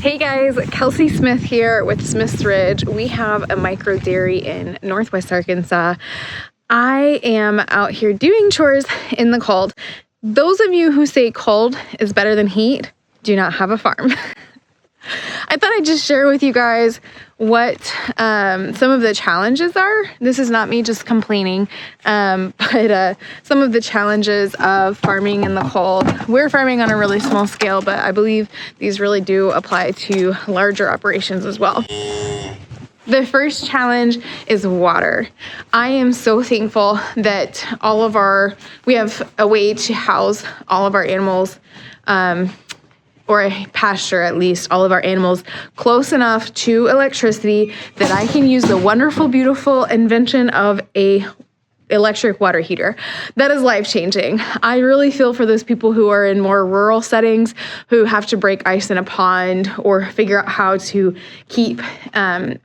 Hey guys, Kelsey Smith here with Smith's Ridge. We have a microdairy in Northwest Arkansas. I am out here doing chores in the cold. Those of you who say cold is better than heat do not have a farm. I thought I'd just share with you guys what some of the challenges are. This is not me just complaining, but some of the challenges of farming in the cold. We're farming on a really small scale, but I believe these really do apply to larger operations as well. The first challenge is water. I am so thankful that we have a way to house all of our animals, or a pasture at least, all of our animals close enough to electricity that I can use the wonderful, beautiful invention of a electric water heater. That is life-changing. I really feel for those people who are in more rural settings who have to break ice in a pond or figure out how to keep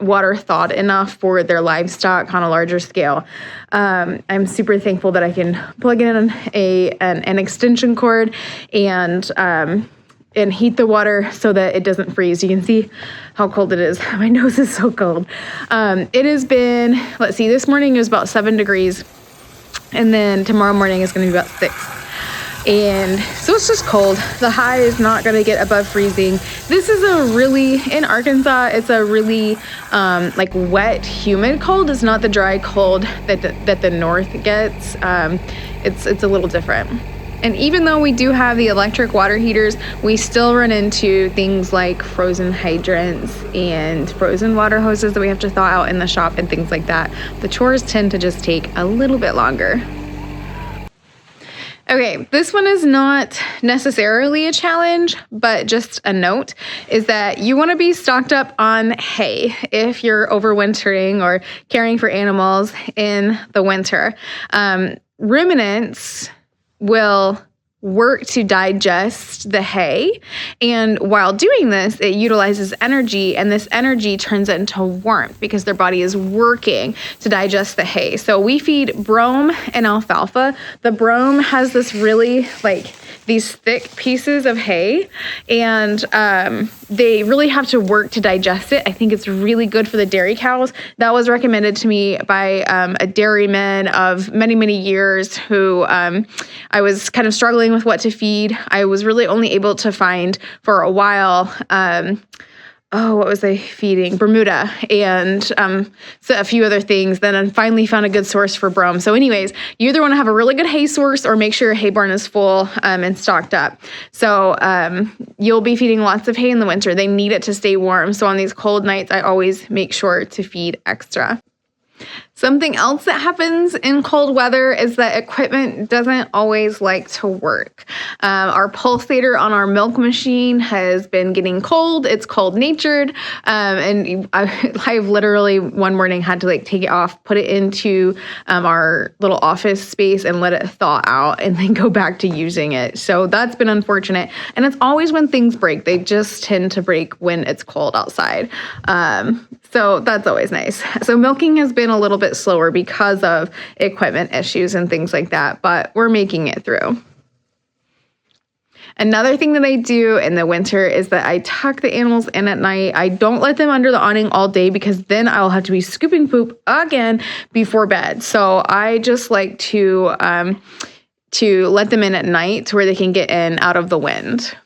water thawed enough for their livestock on a larger scale. I'm super thankful that I can plug in an extension cord and heat the water so that it doesn't freeze. You can see how cold it is. My nose is so cold. It has been, let's see, this morning it was about 7 degrees, and then tomorrow morning is going to be about 6. And so it's just cold. The high is not going to get above freezing. This is in Arkansas, it's a really like wet, humid cold. It's not the dry cold that the north gets. It's a little different. And even though we do have the electric water heaters, we still run into things like frozen hydrants and frozen water hoses that we have to thaw out in the shop and things like that. The chores tend to just take a little bit longer. Okay, this one is not necessarily a challenge, but just a note is that you want to be stocked up on hay if you're overwintering or caring for animals in the winter. Ruminants will work to digest the hay, and while doing this, it utilizes energy, and this energy turns it into warmth because their body is working to digest the hay. So we feed brome and alfalfa. The brome has this really these thick pieces of hay, and they really have to work to digest it. I think it's really good for the dairy cows. That was recommended to me by a dairyman of many, many years who I was kind of struggling with what to feed. I was really only able to find for a while, what was I feeding? Bermuda and so a few other things. Then I finally found a good source for brome. So anyways, you either want to have a really good hay source or make sure your hay barn is full and stocked up. So you'll be feeding lots of hay in the winter. They need it to stay warm. So on these cold nights, I always make sure to feed extra. Something else that happens in cold weather is that equipment doesn't always like to work. Our pulsator on our milk machine has been getting cold. It's cold-natured, and I've literally one morning had to take it off, put it into our little office space and let it thaw out and then go back to using it. So that's been unfortunate. And it's always when things break. They just tend to break when it's cold outside. So that's always nice. So milking has been a little bit slower because of equipment issues and things like that, but we're making it through. Another thing that I do in the winter is that I tuck the animals in at night. I don't let them under the awning all day because then I'll have to be scooping poop again before bed. So I just like to let them in at night to where they can get in out of the wind.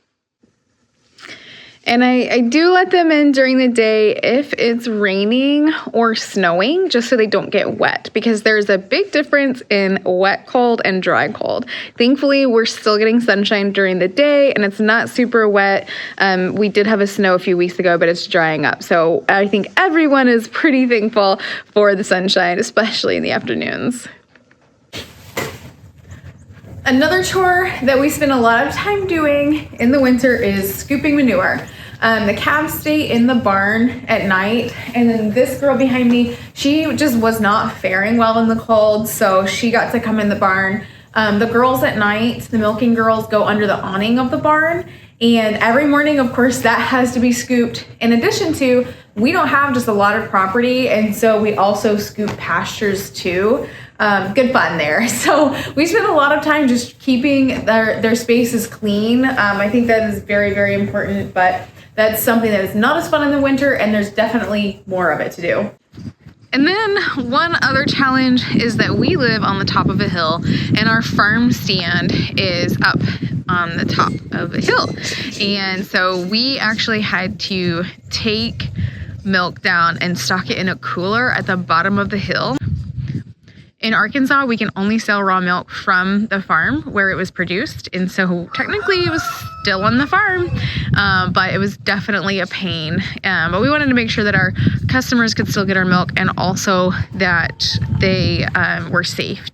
And I do let them in during the day if it's raining or snowing, just so they don't get wet, because there's a big difference in wet cold and dry cold. Thankfully, we're still getting sunshine during the day and it's not super wet. We did have a snow a few weeks ago, but it's drying up. So I think everyone is pretty thankful for the sunshine, especially in the afternoons. Another chore that we spend a lot of time doing in the winter is scooping manure. The calves stay in the barn at night, and then this girl behind me, she just was not faring well in the cold, so she got to come in the barn. The girls at night, the milking girls, go under the awning of the barn, and every morning, of course, that has to be scooped. In addition to, we don't have just a lot of property, and so we also scoop pastures too. Good fun there. So we spend a lot of time just keeping their spaces clean. I think that is very, very important, but that's something that is not as fun in the winter, and there's definitely more of it to do. And then one other challenge is that we live on the top of a hill, and our farm stand is up on the top of a hill. And so we actually had to take milk down and stock it in a cooler at the bottom of the hill. In Arkansas, we can only sell raw milk from the farm where it was produced, and so technically it was still on the farm, but it was definitely a pain. But we wanted to make sure that our customers could still get our milk, and also that they were safe.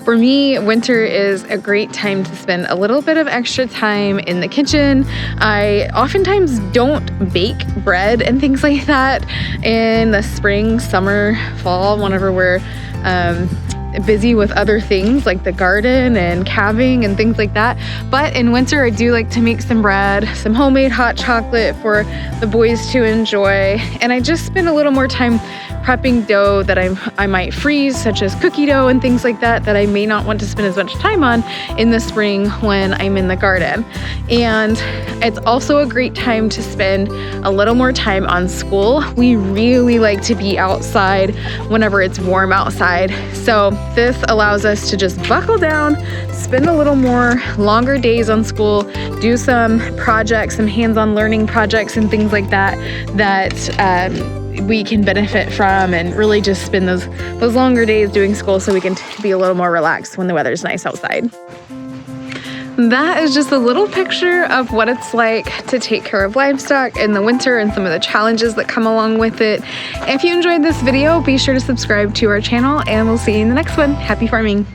For me, winter is a great time to spend a little bit of extra time in the kitchen. I oftentimes don't bake bread and things like that in the spring, summer, fall, whenever we're busy with other things like the garden and calving and things like that. But in winter, I do like to make some bread, some homemade hot chocolate for the boys to enjoy. And I just spend a little more time prepping dough that I might freeze, such as cookie dough and things like that, that I may not want to spend as much time on in the spring when I'm in the garden. And it's also a great time to spend a little more time on school. We really like to be outside whenever it's warm outside. So this allows us to just buckle down, spend a little more longer days on school, do some projects, some hands-on learning projects and things like that, we can benefit from, and really just spend those longer days doing school so we can be a little more relaxed when the weather's nice outside. That is just a little picture of what it's like to take care of livestock in the winter and some of the challenges that come along with it. If you enjoyed this video, be sure to subscribe to our channel, and we'll see you in the next one. Happy farming!